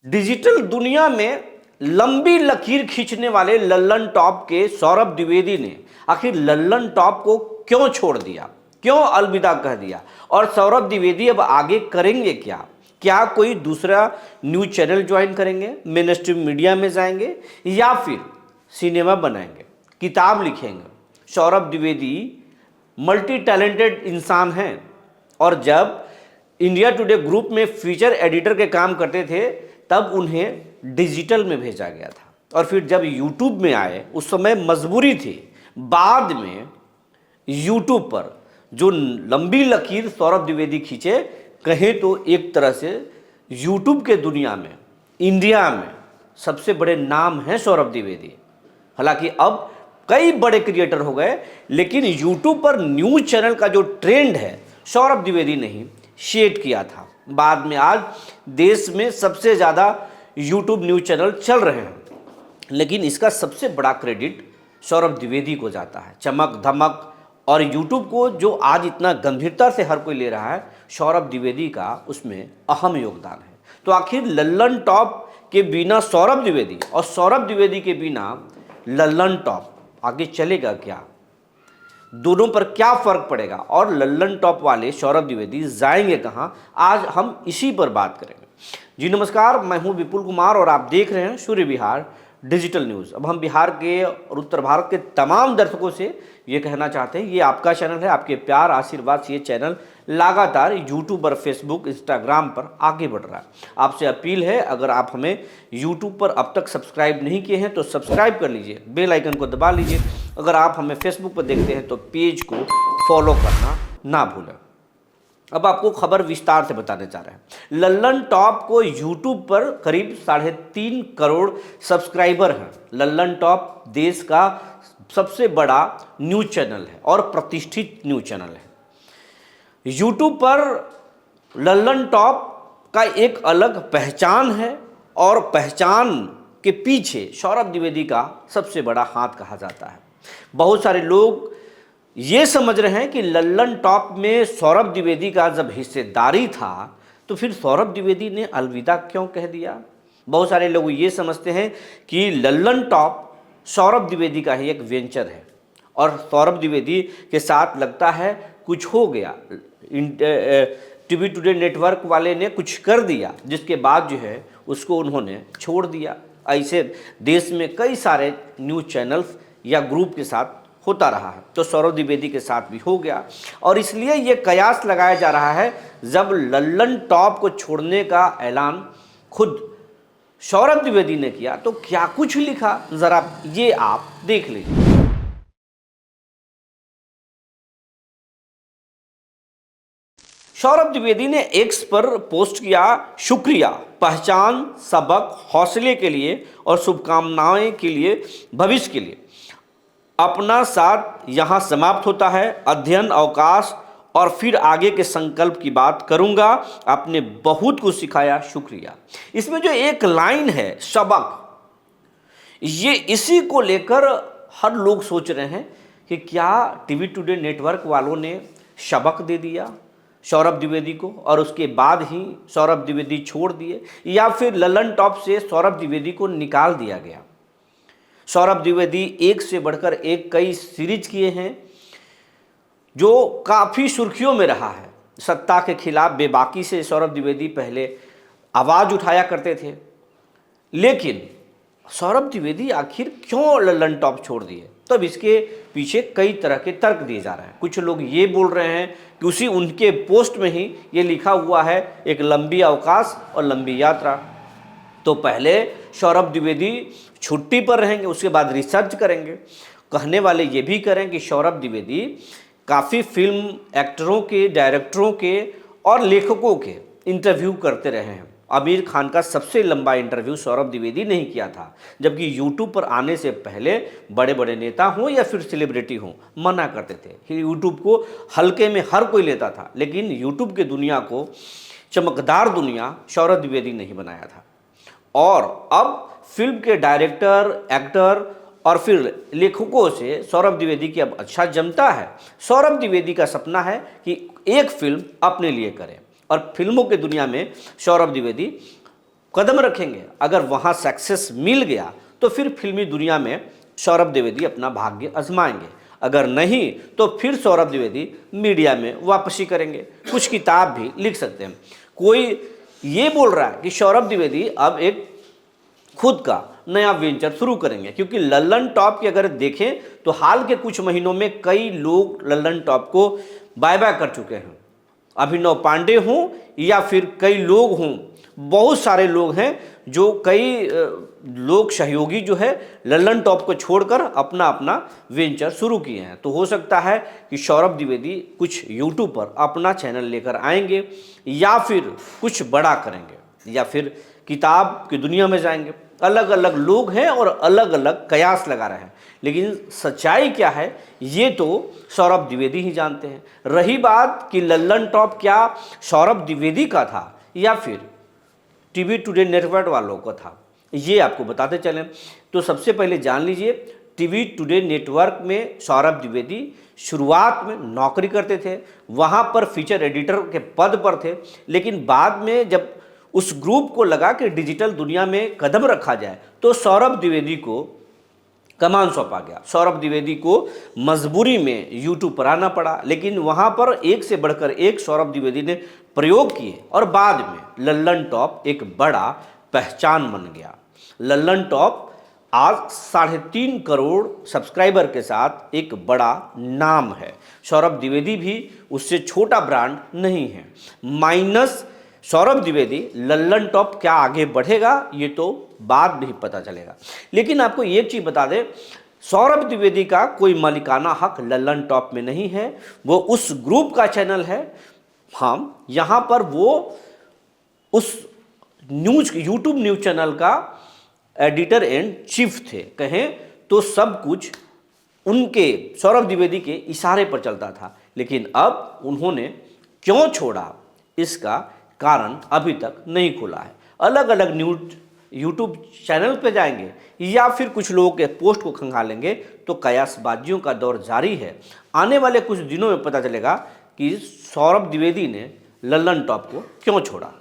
Digital दुनिया में लंबी लकीर खींचने वाले लल्लन टॉप के सौरभ द्विवेदी ने आखिर लल्लन टॉप को क्यों छोड़ दिया, क्यों अलविदा कह दिया और सौरभ द्विवेदी अब आगे करेंगे क्या? क्या कोई दूसरा न्यूज चैनल ज्वाइन करेंगे, मेन स्ट्रीम मीडिया में जाएंगे या फिर सिनेमा बनाएंगे, किताब लिखेंगे? सौरभ द्विवेदी मल्टी टैलेंटेड इंसान हैं और जब इंडिया टुडे ग्रुप में फीचर एडिटर के काम करते थे तब उन्हें डिजिटल में भेजा गया था और फिर जब यूट्यूब में आए उस समय मजबूरी थी। बाद में यूट्यूब पर जो लंबी लकीर सौरभ द्विवेदी खींचे, कहें तो एक तरह से यूट्यूब के दुनिया में, इंडिया में सबसे बड़े नाम हैं सौरभ द्विवेदी। हालांकि अब कई बड़े क्रिएटर हो गए, लेकिन यूट्यूब पर न्यूज चैनल का जो ट्रेंड है सौरभ द्विवेदी ने ही शेड किया था। बाद में आज देश में सबसे ज़्यादा यूट्यूब न्यूज चैनल चल रहे हैं, लेकिन इसका सबसे बड़ा क्रेडिट सौरभ द्विवेदी को जाता है। चमक धमक और यूट्यूब को जो आज इतना गंभीरता से हर कोई ले रहा है, सौरभ द्विवेदी का उसमें अहम योगदान है। तो आखिर लल्लन टॉप के बिना सौरभ द्विवेदी और सौरभ द्विवेदी के बिना लल्लन टॉप आगे चलेगा क्या? दोनों पर क्या फर्क पड़ेगा और लल्लन टॉप वाले सौरभ द्विवेदी जाएंगे कहां? आज हम इसी पर बात करेंगे। जी नमस्कार, मैं हूं विपुल कुमार और आप देख रहे हैं सूर्य विहार डिजिटल न्यूज़। अब हम बिहार के और उत्तर भारत के तमाम दर्शकों से ये कहना चाहते हैं, ये आपका चैनल है, आपके प्यार आशीर्वाद से ये चैनल लगातार यूट्यूब और फेसबुक इंस्टाग्राम पर आगे बढ़ रहा है। आपसे अपील है, अगर आप हमें यूट्यूब पर अब तक सब्सक्राइब नहीं किए हैं तो सब्सक्राइब कर लीजिए, बेल आइकन को दबा लीजिए। अगर आप हमें फेसबुक पर देखते हैं तो पेज को फॉलो करना ना भूलें। अब आपको खबर विस्तार से बताने जा रहे हैं। लल्लन टॉप को यूट्यूब पर करीब 3.5 करोड़ सब्सक्राइबर हैं। लल्लन टॉप देश का सबसे बड़ा न्यूज चैनल है और प्रतिष्ठित न्यूज चैनल है। यूट्यूब पर लल्लन टॉप का एक अलग पहचान है और पहचान के पीछे सौरभ द्विवेदी का सबसे बड़ा हाथ कहा जाता है। बहुत सारे लोग ये समझ रहे हैं कि लल्लन टॉप में सौरभ द्विवेदी का जब हिस्सेदारी था तो फिर सौरभ द्विवेदी ने अलविदा क्यों कह दिया। बहुत सारे लोग ये समझते हैं कि लल्लन टॉप सौरभ द्विवेदी का ही एक वेंचर है और सौरभ द्विवेदी के साथ लगता है कुछ हो गया, टीवी टुडे नेटवर्क वाले ने कुछ कर दिया, जिसके बाद जो है उसको उन्होंने छोड़ दिया। ऐसे देश में कई सारे न्यूज़ चैनल्स या ग्रुप के साथ होता रहा है, तो सौरभ द्विवेदी के साथ भी हो गया और इसलिए ये कयास लगाया जा रहा है जब लल्लन टॉप को छोड़ने का ऐलान खुद सौरभ द्विवेदी ने किया तो क्या कुछ लिखा, जरा ये आप देख लीजिए। सौरभ द्विवेदी ने एक्स पर पोस्ट किया, शुक्रिया, पहचान, सबक, हौसले के लिए और शुभकामनाएं के लिए, भविष्य के लिए। अपना साथ यहाँ समाप्त होता है, अध्ययन, अवकाश और फिर आगे के संकल्प की बात करूँगा। आपने बहुत कुछ सिखाया, शुक्रिया। इसमें जो एक लाइन है सबक, ये इसी को लेकर हर लोग सोच रहे हैं कि क्या टीवी टुडे नेटवर्क वालों ने सबक दे दिया सौरभ द्विवेदी को और उसके बाद ही सौरभ द्विवेदी छोड़ दिए, या फिर लल्लन टॉप से सौरभ द्विवेदी को निकाल दिया गया। सौरभ द्विवेदी एक से बढ़कर एक कई सीरीज किए हैं जो काफ़ी सुर्खियों में रहा है। सत्ता के खिलाफ बेबाकी से सौरभ द्विवेदी पहले आवाज़ उठाया करते थे, लेकिन सौरभ द्विवेदी आखिर क्यों लल्लन टॉप छोड़ दिए? तब इसके पीछे कई तरह के तर्क दिए जा रहे हैं। कुछ लोग ये बोल रहे हैं कि उसी उनके पोस्ट में ही ये लिखा हुआ है, एक लंबी अवकाश और लंबी यात्रा। तो पहले सौरभ द्विवेदी छुट्टी पर रहेंगे, उसके बाद रिसर्च करेंगे। कहने वाले ये भी करें कि सौरभ द्विवेदी काफ़ी फिल्म एक्टरों के, डायरेक्टरों के और लेखकों के इंटरव्यू करते रहे हैं। आमिर खान का सबसे लंबा इंटरव्यू सौरभ द्विवेदी ने ही किया था, जबकि यूट्यूब पर आने से पहले बड़े बड़े नेता हों या फिर सेलिब्रिटी हों मना करते थे। यूट्यूब को हल्के में हर कोई लेता था, लेकिन यूट्यूब के दुनिया को चमकदार दुनिया सौरभ द्विवेदी ने ही बनाया था। और अब फिल्म के डायरेक्टर, एक्टर और फिर लेखकों से सौरभ द्विवेदी की अब अच्छा जमता है। सौरभ द्विवेदी का सपना है कि एक फिल्म अपने लिए करें और फिल्मों के दुनिया में सौरभ द्विवेदी कदम रखेंगे। अगर वहाँ सक्सेस मिल गया तो फिर फिल्मी दुनिया में सौरभ द्विवेदी अपना भाग्य आजमाएंगे, अगर नहीं तो फिर सौरभ द्विवेदी मीडिया में वापसी करेंगे, कुछ किताब भी लिख सकते हैं। कोई ये बोल रहा है कि सौरभ द्विवेदी अब एक खुद का नया वेंचर शुरू करेंगे, क्योंकि लल्लन टॉप की अगर देखें तो हाल के कुछ महीनों में कई लोग लल्लन टॉप को बाय बाय कर चुके हैं। अभिनव पांडे हों या फिर कई लोग हों, बहुत सारे लोग हैं जो कई लोग सहयोगी जो है लल्लन टॉप को छोड़कर अपना अपना वेंचर शुरू किए हैं। तो हो सकता है कि सौरभ द्विवेदी कुछ यूट्यूब पर अपना चैनल लेकर आएंगे या फिर कुछ बड़ा करेंगे या फिर किताब की दुनिया में जाएंगे। अलग अलग लोग हैं और अलग अलग कयास लगा रहे हैं, लेकिन सच्चाई क्या है ये तो सौरभ द्विवेदी ही जानते हैं। रही बात कि लल्लन टॉप क्या सौरभ द्विवेदी का था या फिर टीवी टुडे नेटवर्क वालों का था, ये आपको बताते चलें। तो सबसे पहले जान लीजिए, टीवी टुडे नेटवर्क में सौरभ द्विवेदी शुरुआत में नौकरी करते थे, वहाँ पर फीचर एडिटर के पद पर थे, लेकिन बाद में जब उस ग्रुप को लगा कि डिजिटल दुनिया में कदम रखा जाए तो सौरभ द्विवेदी को कमान सौंपा गया। सौरभ द्विवेदी को मजबूरी में यूट्यूब पर आना पड़ा, लेकिन वहाँ पर एक से बढ़कर एक सौरभ द्विवेदी ने प्रयोग किए और बाद में लल्लन टॉप एक बड़ा पहचान बन गया। लल्लन टॉप आज 3.5 करोड़ सब्सक्राइबर के साथ एक बड़ा नाम है। सौरभ द्विवेदी भी उससे छोटा ब्रांड नहीं है। माइनस सौरभ द्विवेदी लल्लन टॉप क्या आगे बढ़ेगा ये तो बाद में ही पता चलेगा। लेकिन आपको एक चीज़ बता दें, सौरभ द्विवेदी का कोई मालिकाना हक लल्लन टॉप में नहीं है, वो उस ग्रुप का चैनल है। हाँ, यहाँ पर वो उस यूट्यूब न्यूज़ चैनल का एडिटर एंड चीफ थे, कहें तो सब कुछ उनके सौरभ द्विवेदी के इशारे पर चलता था। लेकिन अब उन्होंने क्यों छोड़ा इसका कारण अभी तक नहीं खुला है। अलग अलग न्यूज़ यूट्यूब चैनल पे जाएंगे या फिर कुछ लोगों के पोस्ट को खंगालेंगे तो कयासबाजियों का दौर जारी है। आने वाले कुछ दिनों में पता चलेगा कि सौरभ द्विवेदी ने लल्लन टॉप को क्यों छोड़ा।